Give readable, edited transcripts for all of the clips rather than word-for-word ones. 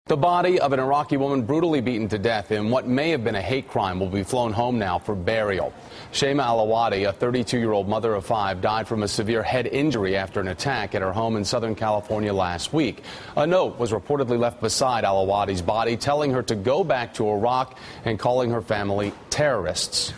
The body of an Iraqi woman brutally beaten to death in what may have been a hate crime will be flown home now for burial. Shaima Alawadi, a 32-year-old mother of 5, died from a severe head injury after an attack at her home in Southern California last week. A note was reportedly left beside Alawadi's body telling her to go back to Iraq and calling her family terrorists.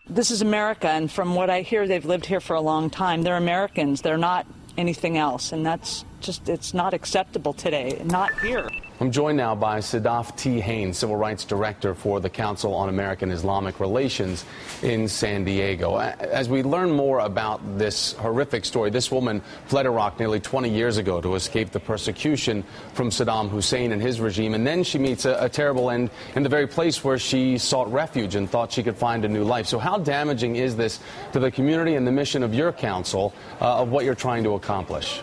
This is America, and from what I hear, they've lived here for a long time. They're Americans. They're not anything else, and that's just, it's not acceptable today, not here. I'm joined now by Sadaf T. Haynes, Civil Rights Director for the Council on American-Islamic Relations in San Diego. As we learn more about this horrific story, this woman fled Iraq nearly 20 years ago to escape the persecution from Saddam Hussein and his regime, and then she meets a terrible end in the very place where she sought refuge and thought she could find a new life. So how damaging is this to the community and the mission of your council of what you're trying to accomplish?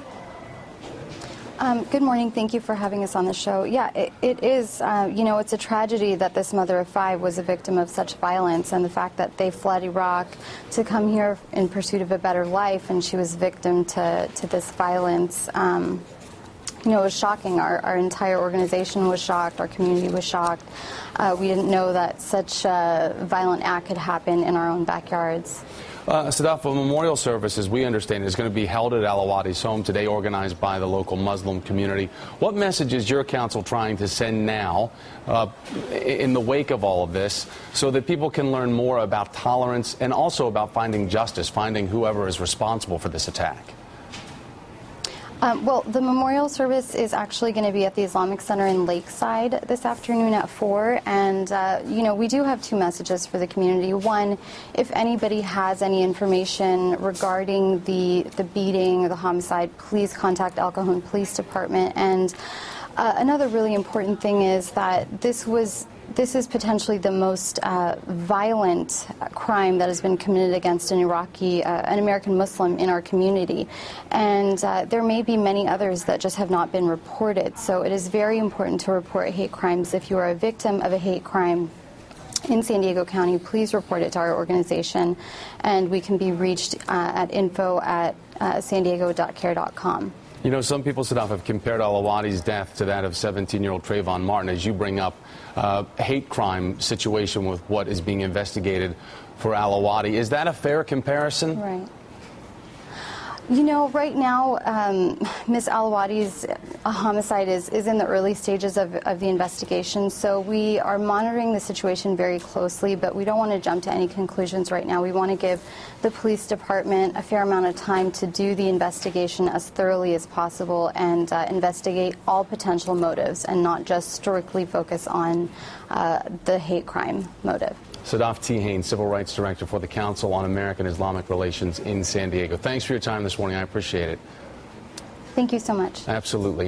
Good morning. Thank you for having us on the show. Yeah, it is, you know, it's a tragedy that this mother of 5 was a victim of such violence, and the fact that they fled Iraq to come here in pursuit of a better life, and she was victim to this violence, you know, it was shocking. Our entire organization was shocked. Our community was shocked. We didn't know that such a violent act could happen in our own backyards. Sadaf, a memorial service, as we understand it, is going to be held at Alawadi's home today, organized by the local Muslim community. What message is your council trying to send now in the wake of all of this so that people can learn more about tolerance and also about finding justice, finding whoever is responsible for this attack? Well, the memorial service is actually going to be at the Islamic Center in Lakeside this afternoon at 4, and you know, we do have 2 messages for the community. One, if anybody has any information regarding the beating or the homicide, please contact El Cajon Police Department. And another really important thing is that this is potentially the most violent crime that has been committed against an American Muslim in our community. And there may be many others that just have not been reported. So it is very important to report hate crimes. If you are a victim of a hate crime in San Diego County, please report it to our organization, and we can be reached at info@sandiego.cair.com. You know, some people, Sadaf, have compared Alawadi's death to that of 17-year-old TRAYVON Martin, as you bring up a hate crime situation with what is being investigated for Alawadi. Is that a fair comparison? Right. You know, right now, Ms. Alawadi's homicide is in the early stages of the investigation, so we are monitoring the situation very closely, but we don't want to jump to any conclusions right now. We want to give the police department a fair amount of time to do the investigation as thoroughly as possible and investigate all potential motives and not just strictly focus on the hate crime motive. Sadaf T. Haynes, Civil Rights Director for the Council on American-Islamic Relations in San Diego. Thanks for your time this morning. I appreciate it. Thank you so much. Absolutely.